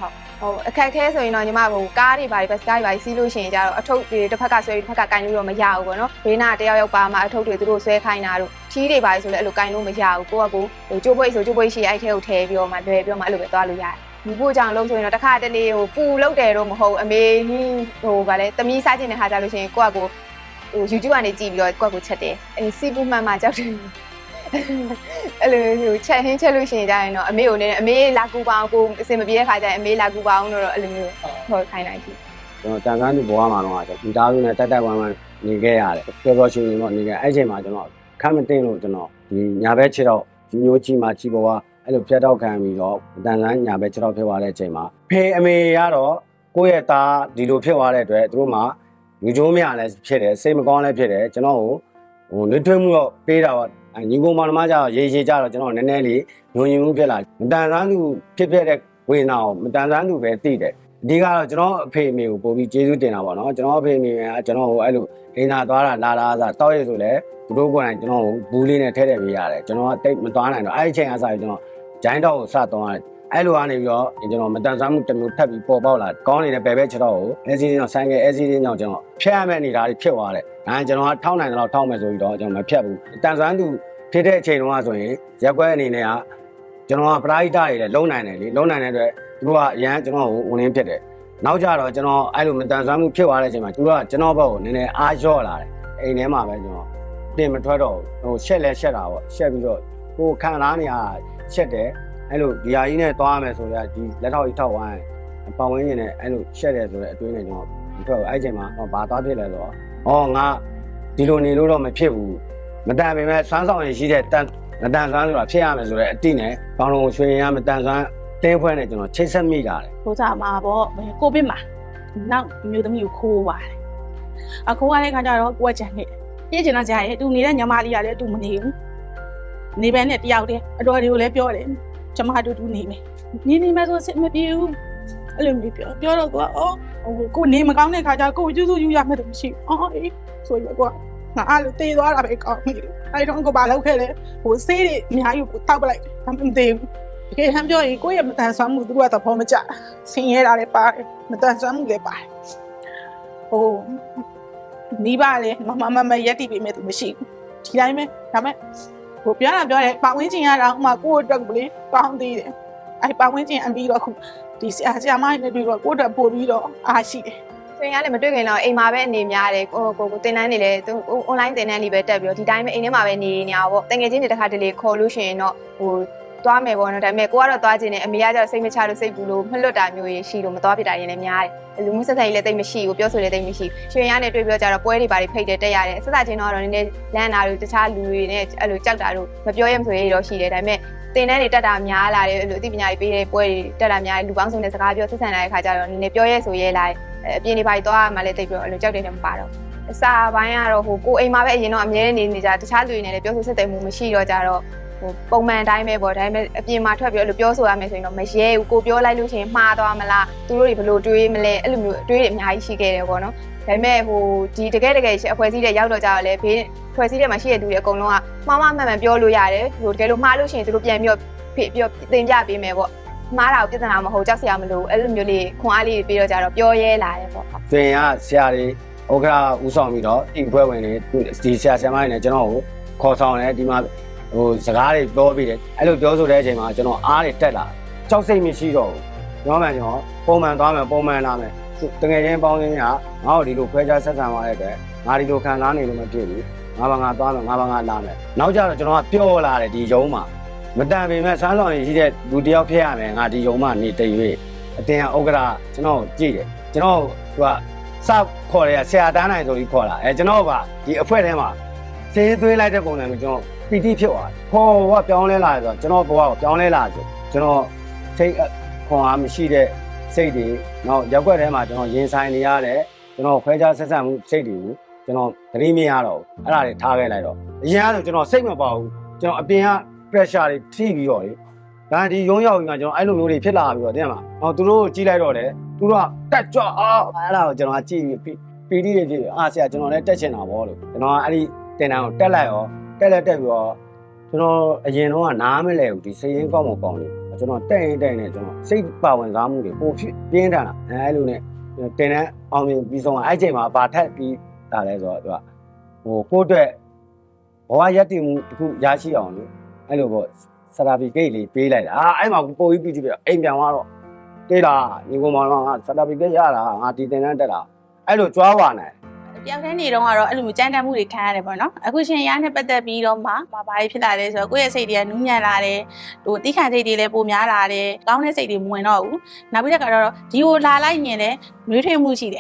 ဟုတ်အခက်ခဲဆိုရင်တော့ညီမဟိုကားတွေဘာတွေဘတ်ကားတွေဘာတွေစီးလို့ရှိရင်ကြတော့အထုပ်တွေတစ်ဖက်ကဆွဲတစ်ဖက်ကကင်လို့တော့မရဘူးပေါ့နော်ဘေးနာတယောက်ယောက်ပါမှအထုပ်တွေသူတို့ဆွဲခိုင်းတာတို့ထီးတွေဘာတွေဆိုလည်းအဲ့လိုကင်လို့မရဘူးကိုကကိုဟိုကျိုးပွေးဆိုကျိုးပွေးရှိအဲ့ထဲကိုထည့်ပြီးတော့မှလွယ်ပြီးတော့မှအဲ့လိုပဲသွားလို့ရတယ်ဒီပို့ကြောင့်လုံးဆိုရင်တော့တစ်ခါတလေဟိုပူလောက်တယ်တော့မဟုတ်အမေကြီးဟိုဗာလဲတမီးစားခြင်းတဲ့ဟာကြလို့ရှိရင်ကိုကကိုဟို YouTube ကနေကြည့်ပြီးတော့ကိုကကိုချက်တယ်အဲစီပူမှန်မှကြောက်တယ်အဲ့လိုဟိုချက်ဟင်းချက်လို့ရှိရင်ကြရင်တော့အမေကိုနေအမေလာကူပါအောင်ကိုအစင်မပြေတဲ့ခါကျရင်အမေလာကူပါအောင်တော့အဲ့လိုမျိုးခေါ်ခိုင်းလိုက်ပြီကျွန်တော်တန်ဆန်းသူဘဝမှာတော့မိသားစုနဲ့တက်ဝမ်းနေခဲ့ရတယ်ပျော်ပျော်ရွှင်ရွှင်တော့နေခဲ့အဲ့ချိန်မှာကျွန်တော်ခမ်းမတင်လို့ကျွန်တော်ဒီညာဘက်ခြေတော့ဒီမျိုးကြီးမှာကြီးပေါ်ကအဲ့လိုဖြတ်တော့ခံပြီးတော့တန်ဆန်းညာဘက်ခြေတော့ဖြစ်သွားတဲ့အချိန်မှာဖေအမေကတော့ကိုယ့်ရဲ့သားဒီလိုဖြစ်သွားတဲ့အတွက်သူတို့မှလူကျိုးမရလည်းဖြစ်တယ်စိတ်မကောင်းလည်းဖြစ်တယ်ကျွန်တော်ကိုဟိုနှွေးထွေးမှုတော့ပေးတာပါညီကောင်မောင်နှမကြတော့ရေကြတော့ကျွန်တော်နည်းနည်းလေးညွန်ညင်မှုဖြစ်လာမတန်ဆန်းသူဖြစ်တဲ့ဝေနာကိုမတန်ဆန်းသူပဲသိတယ်အဓိကတော့ကျွန်တော်အဖေအမေကိုပို့ပြီးကျေးဇူးတင်တာပေါ့နော်ကျွန်တော်အဖေအမေကကျွန်တော်ဟိုအဲ့လိုအိမ်သာသွားတာလာစားတောက်ရည်ဆိုလဲသူတို့ကိုယ်တိုင်ကျွန်တော်ဘူးလေးနဲ့ထည့်ထည့်ပေးရတယ်ကျွန်တော်ကတိတ်မသွားနိုင်တော့အဲ့ဒီချိန်ကစားပြီးကျွန်တော်ဂျိုင်းတော့ကိုစသွားတယ်အဲ့လိုကနေပြီးတော့ကျွန်တော်မတန်ဆန်းမှုတစ်မျိုးထပ်ပြီးပေါ်ပေါက်လာကောင်းနေတဲ့ဘယ်ဘက်ခြေတော့ကိုအဲစီးကြောင့်ဆိုင်ကအဲစီးကြောင့်ကျွန်တော်ဖျက်ရမယ့်အနေဒါတွေဖြစ်သွားတယ်ဒါကျွန်တော်ကထောက်နိုင်တယ်လို့ထောက်မယ်ဆိုပြီးတော့ကျွန်တော်မဖျက်ဘူးတန်ဆန်းသူဖြစ်တဲ့အချိန်တုန်းကဆိုရင်ရက်ကွက်အနေနဲ့ကကျွန်တော်ကပရိုက်တာတွေလည်းလုံးနိုင်တယ်လေလုံးနိုင်တဲ့အတွက်သူတို့ကအရန်ကျွန်တော်ကိုဝင်ရင်းဖြစ်တယ်နောက်ကြတော့ကျွန်တော်အဲ့လိုမတန်ဆန်းမှုဖြစ်သွားတဲ့အချိန်မှာသူတို့ကကျွန်တော်ဘက်ကိုနည်းနည်းအားလျော့လာတယ်အိမ်ထဲမှာပဲကျွန်တော်တင်မထွက်တော့ဟိုရှက်လဲရှက်တာပေါ့ရှက်ပြီးတော့ကိုခံစားနေရရှက်တယ်အဲ့လိုဒီဟာကြီးနဲ့သွားရမယ်ဆိုတော့ဒီလက်ထောက်ကြီးထောက်ဝိုင်း ပတ်ဝန်းကျင်နဲ့အဲ့လိုရှက်တယ်ဆိုတဲ့အတွေးနဲ့ကျွန်တော်ဒီထွက်အဲ့ချိန်မှာဘာသွားဖြစ်လဲဆိုတော့ငါဒီလိုနေလို့တော့မဖြစ်ဘူးမတန်ပေမဲ့စွမ်းဆောင်ရည်ရှိတဲ့မတန်စွမ်းဆိုတာဖြစ်ရမယ်ဆိုတဲ့အတိနဲ့ကောင်းလုံးရွှေရင်ရမတန်စွမ်းတင်းဖွဲနဲ့ကျွန်တော်ချိတ်ဆက်မိတာလေ ဟိုစားမှာပေါ့ကိုဗစ်မှာနောက်မျိုးသမီးကိုခိုးပါတယ်အခုကလည်းခါကြတော့ကိုကကြံနေပြည့်ချင်တာကြာရဲ့သူနေတဲ့ညီမလေးကလည်းသူမနေဘူးနေပဲနဲ့တယောက်တည်းအတော်တွေကိုလည်းပြောတယ်ကျမတို့တူနေမယ်နေမယ်ဆိုစစ်မပြေဘူးအဲ့လိုမျိုးပြောတော့ကိုကိုနေမကောင်းတဲ့ခါကျကိုကျူးစုယူရမယ်တော့မရှိဘူးအေးဆိုရကွာငါအဲ့လိုတေးသွားတာပဲကောင်းနေတယ်အဲ့တော့ကိုဘာလုပ်ခဲ့လဲဟိုဆေးတွေအများကြီးကိုတောက်ပလိုက်ဒါမှမသိဘူးတကယ်ဟမ်းပြောရင်ကိုယ့်ရဲ့မတန်ဆွမ်းမှုသူတို့ကတော့ဖော်မကြဆင်းရဲတာလည်းပါတယ်မတန်ဆွမ်းမှုလည်းပါတယ်ဟိုမိဘလည်းမရက်တိပေးမဲ့သူမရှိဘူးဒီတိုင်းပဲဒါမဲ့ဟိုပြောတယ်ပတ်ဝန်းကျင်ရတာဥမာကိုယ့်အတွက်ကိုလေကောင်းသေးတယ်အဲ့ပတ်ဝန်းကျင်အပြီးတော့ခုဒီဆရာမနဲ့တွေ့တော့ကိုယ့်အတွက်ပို့ပြီးတော့အားရှိတယ်ဆိုရင်လည်းမတွေ့ခင်တော့အိမ်မှာပဲအနေများတယ်ကိုတင်တန်းနေလေသူ online တင်တန်းလေးပဲတက်ပြီးတော့ဒီတိုင်းပဲအိမ်ထဲမှာပဲနေနေအောင်ပေါ့တကယ်ချင်းတွေတစ်ခါတလေခေါ်လို့ရှိရင်တော့ဟိုသွားမယ်ပေါ့နော်ဒါပေမဲ့ကိုကတော့သွားခြင်းနဲ့အမေကကျတော့စိတ်မချလို့စိတ်ဘူးလို့မလွတ်တာမျိုးကြီးရှိလို့မသွားဖြစ်တာရင်လည်းများတယ်လူမှုဆက်ဆံရေးလည်းတိတ်မရှိဘူးပြောဆိုလည်းတိတ်မရှိရွှေရနဲ့တွေ့ပြောကြတော့ပွဲတွေပါတွေဖိတ်တယ်တက်ရတယ်ဆက်စားချင်းတော့နည်းနည်းလမ်းနာတို့တခြားလူတွေနဲ့အဲ့လိုကြောက်တာတို့မပြောရမဆိုရတော့ရှိတယ်ဒါပေမဲ့တင်တန်းတွေတက်တာများလာတယ်အဲ့လိုအသိပညာတွေပေးတဲ့ပွဲတွေတက်တာများတယ်လူပေါင်းစုံနဲ့စကားပြောဆက်ဆံတဲ့အခါကျတော့နည်းနည်းပြောရဲဆိုရဲလိုက်အပြင်တွေပါသွားမှလည်းတိတ်ပြောအဲ့လိုကြောက်တယ်နဲ့မပါတော့အစာပိုင်းကတော့ဟိုကိုအိမ်မှာပဲအရင်တော့အမြဲနေကြတခြားလူတွေနဲ့လည်းပြောဆိုဆက်တယ်မှုမရှိတော့ကြတော့ဟိုပုံမှန်တိုင်းပဲပေါ့ဒါပေမဲ့အပြင်မှာထွက်ပြီးအဲ့လိုပြောဆိုရမယ်ဆိုရင်တော့မရဲဘူးကိုပြောလိုက်လို့ရှိရင်မှားသွားမလားသူတို့တွေဘယ်လိုတွေးမလဲအဲ့လိုမျိုးတွေးတွေအများကြီးရှိခဲ့တယ်ပေါ့နော်ဒါပေမဲ့ဟိုဒီတကယ်အဖွဲ့အစည်းတွေရောက်တော့ကြတော့လေဘေးအဖွဲ့အစည်းတွေမှာရှိတဲ့သူတွေအကုန်လုံးကမှားမှန်ပြောလို့ရတယ်ဟိုတကယ်လို့မှားလို့ရှိရင်သူတို့ပြန်ပြီးသင်ပြပေးမယ်ပေါ့မှားတာကိုပြဿနာမဟုတ်ကြောက်စရာမလိုအဲ့လိုမျိုးလေးခွန်အားလေးပြီးတော့ကြတော့ပြောရဲလာတယ်ပေါ့သင်ကဆရာတွေဥက္ကဋ္ဌဦးဆောင်ပြီးတော့ဒီဘွဲဝင်တွေဒီဆရာမတွေနဲ့ကျွန်တော်ကိုခေါ်ဆောင်တယ်ဒီမှာဟိုစကားတွေပြောပြီးတယ်အဲ့လိုပြောဆိုတဲ့အချိန်မှာကျွန်တော်အားတွေတက်လာကြောက်စိတ်မရှိတော့ဘူးပြောမှန်ကျွန်တော်ပုံမှန်သွားမယ်ပုံမှန်လာမယ်တကယ်ချင်းပေါင်းရင်းကငါ့ကိုဒီလိုခွဲခြားဆက်ဆံသွားတဲ့အတွက်ငါဒီလိုခံစားနေလို့မဖြစ်ဘူးငါဘာငါသွားမယ်ငါဘာငါလာမယ်နောက်ကြတော့ကျွန်တော်ကပျော့လာတယ်ဒီယုံမှာမတန်ပေမဲ့စမ်းဆောင်ရည်ရှိတဲ့လူတယောက်ဖြစ်ရမယ်ငါဒီယုံမှာနေတည်၍အတင်ကဥက္ကဋ္ဌကျွန်တော်ကြည့်တယ်ကျွန်တော်သူကစခေါ်တယ်ဆရာတန်းနိုင်ဆိုပြီးခေါ်လာကျွန်တော်ကဒီအဖွဲ့ထဲမှာစေးသွင်းလိုက်တဲ့ပုံစံမျိုးကျွန်တော်ပီတိဖြစ်သွားတယ်ခေါ်ကပြောင်းလဲလာဆိုတော့ကျွန်တော်ဘဝကိုပြောင်းလဲလာဆိုကျွန်တော်စိတ်ခွန်အားမရှိတဲ့စိတ်တွေနောက်ရက်ွက်ထဲမှာကျွန်တော်ရင်ဆိုင်နေရတယ်ကျွန်တော်ခွဲခြားဆက်ဆံမှုစိတ်တွေကိုကျွန်တော်သတိမရတော့ဘူးအဲ့ဒါတွေထားခဲ့လိုက်တော့အရင်ကဆိုကျွန်တော်စိတ်မပေါဘူးကျွန်တော်အပြင်က pressure တွေထိပြီးတော့လေဒါဒီရုံးရောက်ပြီးမှကျွန်တော်အဲ့လိုမျိုးတွေဖြစ်လာပြီးတော့တင်မလားဟောသူတို့ကြည့်လိုက်တော့လေသူတို့ကတက်ကြွအဲ့ဒါကိုကျွန်တော်ကကြည့်ပြီးပီတိတွေကြည့်ဆရာကျွန်တော်လည်းတက်ချင်တာပေါ့လို့ကျွန်တော်ကအဲ့ဒီတင်တန်းကိုတက်လိုက်ရောတက်ပြီးတော့ကျွန်တော်အရင်တော့ကနားမလဲဘူးဒီစိတ်ရင်းကောက်မကောင်းလို့ကျွန်တော်တက်ရင်ကျွန်တော်စိတ်ပါဝင်စားမှုတွေပိုဖြစ်ပြင်းထန်တာအဲ့လိုနဲ့တင်တန်းအောင်မြင်ပြီးဆုံးအဲ့ချိန်မှာဗာထက်ပြီးတာလဲဆိုတော့သူကဟိုကိုယ့်အတွက်ဘဝရက်တည်မှုတစ်ခုရရှိအောင်လို့အဲ့လိုပေါ့ဆရာပီကိတ်လေးပေးလိုက်တာအဲ့မှာပို့ပြီးပြီးပြီးအိမ်ပြန်သွားတော့တေးတာညီကောင်မောင်ကဆရာပီကိတ်ရတာငါဒီတင်တန်းတက်တာအဲ့လိုကြွားပါနိုင်ပြောင်းတဲ့နေတော့ကတော့အဲ့လိုမျိုးကြမ်းတမ်းမှုတွေခံရတယ်ပေါ့နော်အခုရှင်ရနဲ့ပတ်သက်ပြီးတော့မှဘာဖြစ်လာလဲဆိုတော့ကိုယ့်ရဲ့စိတ်တွေကနူးညံ့လာတယ်ဟိုတိခန့်စိတ်တွေလည်းပိုများလာတယ်ကောင်းတဲ့စိတ်တွေမဝင်တော့ဘူးနောက်ပြီးတော့ဒီကိုလာလိုက်ရင်လည်းနှွေးထွေးမှုရှိတယ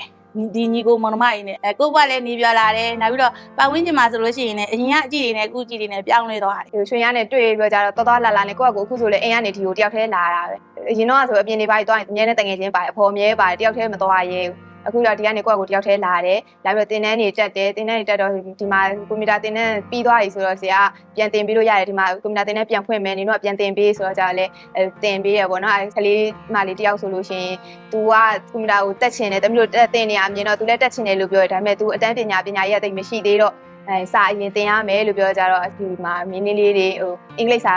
်ဒီညီကိုမောင်နှမကြီးနဲ့ကိုယ့်ဘက်လည်းနေပြောလာတယ်နောက်ပြီးတော့ပတ်ဝန်းကျင်မှာဆိုလို့ရှိရင်လည်းအရင်ကအကြည့်တွေနဲ့အခုကြည့်တွေနဲ့ပြောင်းလဲသွားတယ်ရွှေရနဲ့တွေ့ပြောကြတော့တော်လာနဲ့ကိုယ့်ကိုအခုဆိုလေအိမ်ကနေဒီကိုတယောက်တည်းလာတာပဲအရင်တော့ဆိုအပြင်နေပါသွားရင်အမြဲတမ်းတငယ်ချင်းပါအဖော်မြဲပါတယ်တယောက်တည်းမသွားရဲဘူးအခုတော့ဒီကနေကိုယ့်ကိုတယောက်တည်းလာတယ်လာပြီးတော့တင်တန်းတွေတက်တယ်တင်တန်းတွေတက်တော့ဒီမှာကွန်ပျူတာတင်တန်းပြီးသွားပြီဆိုတော့ဆရာပြန်တင်ပေးလို့ရတယ်ဒီမှာကွန်ပျူတာတင်တန်းပြန်ဖွင့်မယ်နေတော့ပြန်တင်ပေးဆိုတော့ကြာလဲတင်ပေးရပေါ့နော်အဲကလေးမလေးတယောက်ဆိုလို့ရှိရင် तू ကကွန်ပျူတာကိုတက်ချင်တယ်တမျိုးတင်နေရမြင်တော့ तू လည်းတက်ချင်တယ်လို့ပြောတယ်ဒါပေမဲ့ तू အတန်းပညာရေးအသိမရှိသေးတော့စာအရင်တင်ရမယ်လို့ပြောကြတော့ဒီမှာမင်းလေးတွေဟိုအင်္ဂလိပ်စ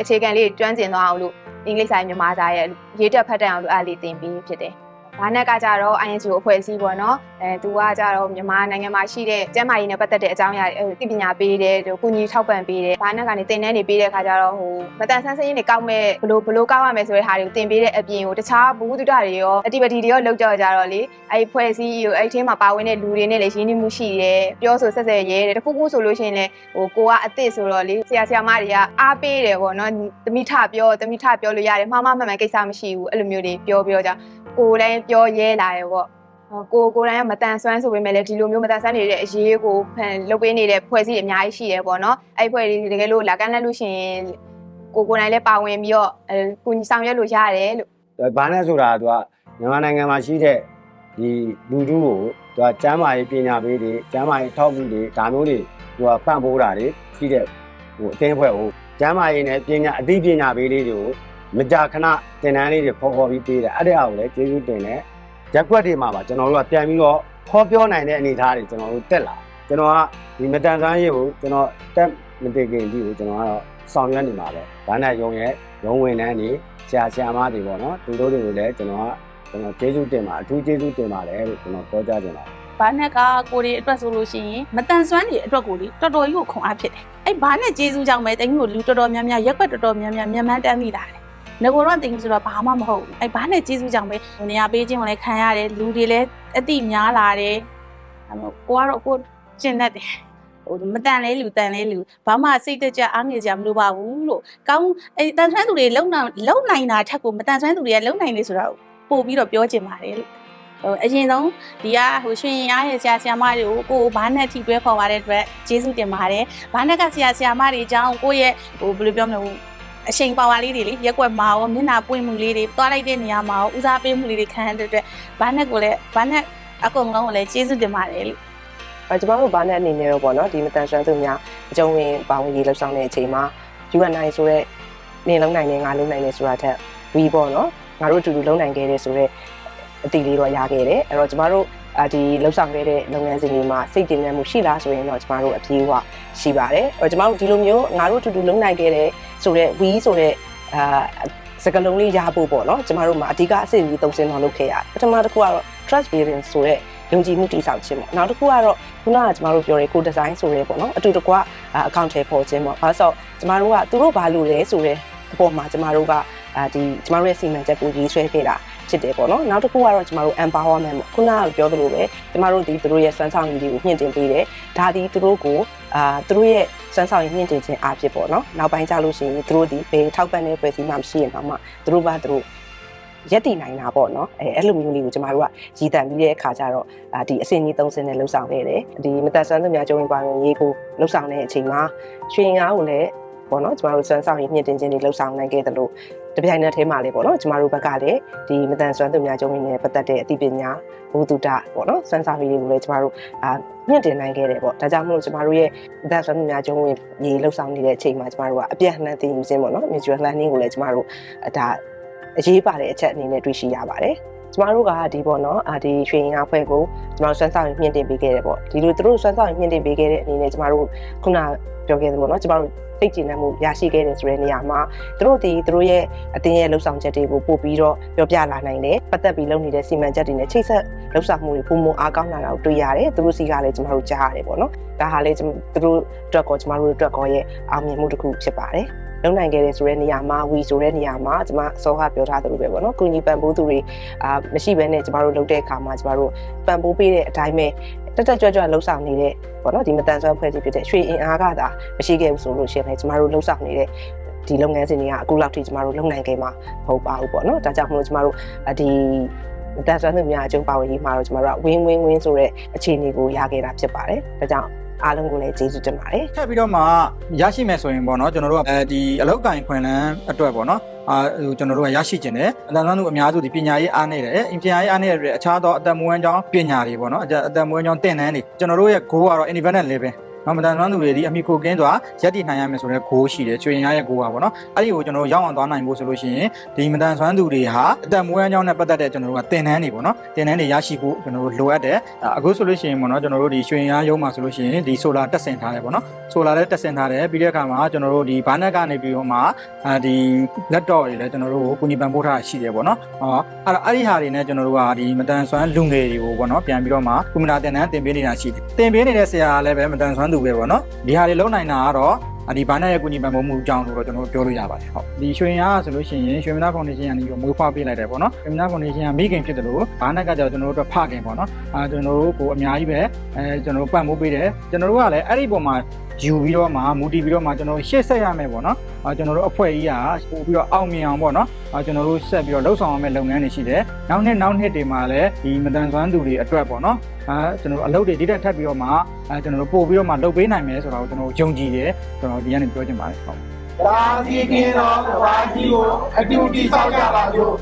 ာအခြေခံလေးကျွမ်းကျင်သွားအောင်လို့အင်္ဂလိပ်စာမြန်မာစာရဲ့ရေးတက်ဖတ်တတ်အောင်လို့အားလေးတင်ပေးဖြစ်တယ် ဘာနဲ့ကကြတော့ INGO အဖွဲ့အစည်းပေါ့နော်သူကကြတော့မြန်မာနိုင်ငံမှာရှိတဲ့ကျန်းမာရေးနဲ့ပတ်သက်တဲ့အကြောင်းအရာသိပညာပေးတယ်ကုညီထောက်ပံ့ပေးတယ်ဘာနဲ့ကနေသင်တန်းတွေပေးတဲ့အခါကျတော့မတန်ဆန်းစည်းနေကောက်မဲ့ဘလို့ကောက်ရမယ်ဆိုတဲ့ဟာတွေကိုသင်ပေးတဲ့အပြင်ကိုတခြားဘုဟုတုတတွေရော activity တွေရောလုပ်ကြကြတော့လေအဲ့ဖွဲ့စည်းအဲ့ထဲမှာပါဝင်တဲ့လူတွေနဲ့လည်းရင်းနှီးမှုရှိတယ်ပြောဆိုဆက်ဆက်ရဲတယ်တခုခုဆိုလို့ရှိရင်လည်းကိုကအစ်စ်ဆိုတော့လေဆရာမတွေကအားပေးတယ်ပေါ့နော်သမီးထပြောလို့ရတယ်မှားမှန်ကိစ္စမရှိဘူးအဲ့လိုမျိုးတွေပြောကြကိုယ်လည်းပြောရဲလာတယ်ပေါ့ကိုယ်တိုင်းကမတန်ဆွမ်းဆိုပေမဲ့လည်းဒီလိုမျိုးမတန်ဆွမ်းနေတဲ့အရေးကိုလုပ်ပေးနေတဲ့ဖွဲ့စည်းအများကြီးရှိတယ်ပေါ့နော်အဲ့ဖွဲ့တွေတကယ်လို့လာကမ်းလှမ်းလို့ရှိရင်ကိုယ်တိုင်းလည်းပါဝင်ပြီးတော့ကုညီဆောင်ရွက်လို့ရတယ်လို့ ဘာနဲ့ဆိုတာသူကမြန်မာနိုင်ငံမှာရှိတဲ့ဒီလူထုကိုသူကကျမ်းမာရေးပညာပေးတွေကျမ်းမာရေးထောက်ကူတွေဒါမျိုးတွေသူကပံ့ပိုးတာတွေရှိတဲ့အသင်းအဖွဲ့ကိုကျမ်းမာရေးနဲ့ပညာအသိပညာပေးလေးတွေကိုမကြာခဏသင်တန်းလေးတွေခေါ်ပြီးပေးတယ်အဲ့ဒါကိုလည်းကျေးဇူးတင်တယ်ရက်ွက်တွေမှာပါကျွန်တော်တို့ကပြန်ပြီးတော့ခေါ်ပြောနိုင်တဲ့အနေအထားတွေကျွန်တော်တို့တက်လာကျွန်တော်ကဒီမတန်ဆန်းရေးကိုကျွန်တော်တက်မတည်ခင်ဒီကိုကျွန်တော်ကတော့ဆောင်ရွက်နေမှာပဲဘာနဲ့ရုံရဲ့ရုံဝင်တန်းနေဆရာမတွေပေါ့နော်သူတို့တွေကိုလည်းကျွန်တော်ကျေးဇူးတင်ပါအထူးကျေးဇူးတင်ပါတယ်လို့ကျွန်တော်ပြောကြားတင်ပါတယ်ဘာနဲ့ကကိုရီအတွက်ဆိုလို့ရှိရင်မတန်ဆွမ်းတွေအတွက်ကိုလေတော်တော်ကြီးကိုခွန်အားဖြစ်တယ်အဲ့ဘာနဲ့ကျေးဇူးကြောင့်ပဲတကယ်လို့လူတော်တော်များများရက်ွက်တော်တော်များများမြန်မှန်းတမ်းမိလာတယ်ငကိုတော့တင်ဆိုတော့ဘာမှမဟုတ်ဘူးအဲ့ဘာနဲ့ကျေးဇူးကြောင့်ပဲနေရာပေးခြင်းကိုလည်းခံရတယ်လူတွေလည်းအတိများလာတယ်ကိုကတော့ကိုကျင့်တတ်တယ်မတန်လဲလူဘာမှစိတ်တကြအားငယ်ကြမလို့ပါဘူးလို့ကောင်းအဲ့တန်ဆွမ်းသူတွေလုံနိုင်တာထက်ကိုမတန်ဆွမ်းသူတွေကလုံနိုင်လေဆိုတော့ပို့ပြီးတော့ပြောချင်ပါတယ်လို့အရင်ဆုံးဒီကရွှေရင်အားရဲ့ဆရာမတွေကိုဘာနဲ့ထိတွဲခေါ်ပါတဲ့အတွက်ကျေးဇူးတင်ပါတယ်ဘာနဲ့ကဆရာမတွေအကြောင်းကိုရဲ့ဘယ်လိုပြောမလဲအချိန်ပါဝါလေးတွေလေရက်ွက်မှာရောမျက်နှာပွင့်မှုလေးတွေတွားလိုက်တဲ့နေရာမှာရောဦးစားပေးမှုလေးတွေခံရတဲ့အတွက်ဘာနဲ့ကိုလည်းဘာနဲ့အကုန်လုံးကိုလည်းကျေးဇူးတင်ပါတယ်လို့ကျွန်တော်တို့ဘာနဲ့အနေနဲ့တော့ပေါ့နော်ဒီမတန်ဆွမ်းသူများအကျုံးဝင်ပါဝင်ရေးလှုပ်ဆောင်တဲ့အချိန်မှာ UNI ဆိုတဲ့နေလုံးနိုင်နေငါလုံးနိုင်နေဆိုတာထက်ဝီပေါ့နော်ငါတို့အတူတူလုံးနိုင်ခဲ့တယ်ဆိုတော့အတီလေးတော့ရခဲ့တယ်အဲ့တော့ကျမတို့ဒီလှုပ်ဆောင်ခဲ့တဲ့လုပ်ငန်းစဉ်တွေမှာစိတ်တည်ငြိမ်မှုရှိလားဆိုရင်တော့ကျမတို့အပြေးအဝရှိပါတယ်အဲ့တော့ကျမတို့ဒီလိုမျိုးငါတို့အတူတူလုံးနိုင်ခဲ့တယ်ဆိုတော့ဝီဆိုတဲ့စကလုံးလေးရဖို့ပေါ့နော်ကျမတို့မှာအဓိကအစစ်အပြီးသုံးစင်းတော့လုပ်ခဲ့ရတယ်ပထမတစ်ခုကတော့ trust building ဆိုတဲ့ယုံကြည်မှုတည်ဆောက်ခြင်းပေါ့နောက်တစ်ခုကတော့ခုနကကျမတို့ပြောတဲ့ co design ဆိုရဲပေါ့နော်အတူတကွအကောင့်ထဲပေါ်ခြင်းပေါ့အဲဆိုကျမတို့ကသူတို့ဘာလုပ်လဲဆိုတဲ့အပေါ်မှာကျမတို့ကဒီကျမတို့ရဲ့စီမံချက်ကိုရေးဆွဲခဲ့တာဖြစ်တယ်ပေါ့နော်နောက်တစ်ခုကတော့ကျမတို့ empowerment ပေါ့ခုနကပြောသလိုပဲကျမတို့ဒီသူတို့ရဲ့စွမ်းဆောင်ရည်တွေကိုမြင့်တင်ပေးတယ်ဒါဒီသူတို့ကိုသူတို့ရဲ့စွမ်းဆောင်ရည်မြင့်တင်ခြင်းအားဖြင့်ပေါ့နော်နောက်ပိုင်းကျလို့ရှိရင်သူတို့ဒီဘယ်ထောက်ပံ့တဲ့ဖွဲ့စည်းမှမရှိရင်တော့မှသူတို့ဘာသူတို့ရက်တည်နိုင်တာပေါ့နော်အဲ့လိုမျိုးလေးကိုကျမတို့ကရည်တံပြီးတဲ့အခါကျတော့ဒီအစင်းကြီး၃စင်းနဲ့လှုပ်ဆောင်ခဲ့တယ်ဒီမသက်ဆွမ်းသူများကျုံပါဝင်ရေးကိုလှုပ်ဆောင်တဲ့အချိန်မှာရွှေငါးကိုလည်းပေါ့နော်ကျမတို့စွမ်းဆောင်ရည်မြင့်တင်ခြင်းတွေလှုပ်ဆောင်နိုင်ခဲ့တယ်လို့တပြိုင်နက်တည်းမှာလေပေါ့နော်ကျမတို့ဘက်ကလည်းဒီမတန်ဆွမ်းသူများကျုံနဲ့ပတ်သက်တဲ့အသိပညာဘုသူတပေါ့နော်စွမ်းဆောင်ရည်တွေကိုလည်းကျမတို့မြင့်တင်နိုင်ခဲ့တယ်ပေါ့ဒါကြောင့်မို့လို့ကျမတို့ရဲ့မတန်ဆွမ်းသူများကျုံဝင်ရေးလှုပ်ဆောင်နေတဲ့အချိန်မှာကျမတို့ကအပြည့်အနှံ့သိယူခြင်းပေါ့နော် mutual learning ကိုလည်းကျမတို့ဒါအရေးပါတဲ့အချက်အနေနဲ့တွေ့ရှိရပါတယ်ကျမတို့ကဒီပေါ့နော်ဒီရွှေရင်အားဖွဲ့ကိုကျမတို့စွမ်းဆောင်ရည်မြင့်တင်ပေးခဲ့တယ်ပေါ့ဒီလိုသူတို့စွမ်းဆောင်ရည်မြင့်တင်ပေးခဲ့တဲ့အနေနဲ့ကျမတို့ခုနပြောခဲ့သလိုနော်ကျမတို့စိတ်ကြည်နမှုရရှိခဲ့တယ်ဆိုတဲ့နေရာမှာသူတို့ရဲ့အတင်းရဲ့လှုပ်ဆောင်ချက်တွေကိုပို့ပြီးတော့ပြောပြလာနိုင်တယ်ပတ်သက်ပြီးလုပ်နေတဲ့စီမံချက်တွေနဲ့ချိတ်ဆက်လှုပ်ဆောင်မှုတွေပုံမအားကောင်းလာတာကိုတွေ့ရတယ်သူတို့စီကလည်းကျမတို့ကြားရတယ်ပေါ့နော်ဒါဟာလည်းသူတို့အတွက်ကောကျမတို့အတွက်ကောရဲ့အောင်မြင်မှုတစ်ခုဖြစ်ပါတယ်လုံနိုင်ခဲ့တဲ့ဆိုတဲ့နေရာမှာဝီဆိုတဲ့နေရာမှာကျမစောကပြောထားသလိုပဲပေါ့နော်ကုညီပံ့ပိုးသူတွေမရှိဘဲနဲ့ကျမတို့လုပ်တဲ့အခါမှာကျမတို့ပံ့ပိုးပေးတဲ့အတိုင်းပဲတက်ကြွလှုပ်ဆောင်နေတဲ့ပေါ့နော်ဒီမတန်ဆွမ်းဖွဲ့စည်းဖြစ်တဲ့ရွှေအင်အားကသာမရှိခဲ့ဘူးဆိုလို့ရှိရင်လည်းကျမတို့လှုပ်ဆောင်နေတဲ့ဒီလုပ်ငန်းစဉ်တွေကအခုလောက်ထိကျမတို့လုပ်နိုင်ခဲ့မှာမဟုတ်ပါဘူးပေါ့နော်ဒါကြောင့်မို့လို့ကျမတို့ဒီမတန်ဆွမ်းသူများအကျိုးပါဝင်ရေးမှာတော့ကျမတို့က win win win ဆိုတဲ့အခြေအနေကိုရခဲ့တာဖြစ်ပါတယ်ဒါကြောင့်အားလုံးကိုလည်းကျေးဇူးတင်ပါတယ်ထပ်ပြီးတော့မှရရှိမယ်ဆိုရင်ပေါ့နော်ကျွန်တော်တို့ကဒီအလောက်ကင်ခွင်လန်းအတွက်ပေါ့နော်ကျွန်တော်တို့ကရရှိခြင်းတယ်အတန်တန်းသူအများစုဒီပညာရေးအားနေတယ်ပညာရေးအားနေတဲ့အခြားသောအသက်မွေးဝမ်းကြောင်းပညာတွေပေါ့နော်အသက်မွေးဝမ်းကြောင်းသင်တန်းတွေကျွန်တော်တို့ရဲ့ goal ကတော့ independent level နော်မတန်ဆွမ်းသူတွေဒီအမိကိုကင်းစွာရက်တည်နိုင်ရမယ်ဆိုတဲ့ဂိုးရှိတယ်ချွေရင်ရရဲ့ဂိုးပါပေါ့နော်အဲ့ဒီကိုကျွန်တော်တို့ရောက်အောင်သွားနိုင်ဖို့ဆိုလို့ရှိရင်ဒီမတန်ဆွမ်းသူတွေဟာအသက်မွေးကြောင်းနဲ့ပတ်သက်တဲ့ကျွန်တော်တို့ကတင်တန်းတွေပေါ့နော်တင်တန်းတွေရရှိဖို့ကျွန်တော်တို့လိုအပ်တယ်အခုဆိုလို့ရှိရင်ပေါ့နော်ကျွန်တော်တို့ဒီရွှေရရုံးမှာဆိုလို့ရှိရင်ဒီဆိုလာတက်ဆင်ထားတယ်ပေါ့နော်ဆိုလာလည်းတက်ဆင်ထားတယ်ပြီးတဲ့အခါမှာကျွန်တော်တို့ဒီဘာနက်ကနေပြီးတော့မှဒီ laptop တွေလည်းကျွန်တော်တို့ကိုကူညီပံ့ပိုးထားရှိတယ်ပေါ့နော်အဲ့ဒီဟာတွေနဲ့ကျွန်တော်တို့ကဒီမတန်ဆွမ်းလူငယ်တွေကိုပေါ့နော်ပြန်ပြီးတော့မှကွန်ပျူတာသင်တန်းသင်ပေးနေတာရှိတယ်သင်ပေးနေတဲ့ဆရာလည်းပဲမတန်ဆွမ်းသူပဲပေါ့နော်ဒီဟာတွေလုံးနိုင်တာကတော့ဒီဘာနဲ့ရဲ့ကူညီပံ့ပိုးမှုအကြောင်းလို့တော့ကျွန်တော်ပြောလို့ရပါတယ်ဟုတ်ဒီရွှေရဆိုလို့ရှိရင်ရွှေမနာဖောင်ဒေးရှင်းကနေပြီးမွေးဖွားပေးလိုက်တယ်ပေါ့နော်ရွှေမနာဖောင်ဒေးရှင်းကမိခင်ဖြစ်တယ်လို့ဘာနဲ့ကကြောင့်ကျွန်တော်တို့ဖခင်ပေါ့နော်ကျွန်တော်တို့ကိုအများကြီးပဲကျွန်တော်တို့ပံ့ပိုးပေးတယ်ကျွန်တော်တို့ကလည်းအဲ့ဒီပုံမှာယူပြီးတော့မှမူတည်ပြီးတော့မှကျွန်တော်ရှေ့ဆက်ရမယ်ပေါ့နော်ကျွန်တော်တို့အဖွဲ့ကြီးကပို့ပြီးတော့အောင်မြင်အောင်ပေါ့နော်ကျွန်တော်တို့ဆက်ပြီးတော့လှုပ်ဆောင်ရမယ့်လုပ်ငန်းတွေရှိတယ်နောက်နှစ်တွေမှာလည်းဒီမတန်ဆွမ်းသူတွေအတွက်ပေါ့နော်ကျွန်တော်တို့အလုပ်တွေဒီတက်ထပ်ပြီးတော့မှကျွန်တော်တို့ပို့ပြီးတော့မှလုပ်ပေးနိုင်မယ်ဆိုတာကိုကျွန်တော်ယုံကြည်တယ်ကျွန်တော်ဒီကနေပြောချင်ပါတယ်ဟုတ် ဒါစီကင်းတော့ဘာကြီးကိုအတူတူစောက်ကြပါစို့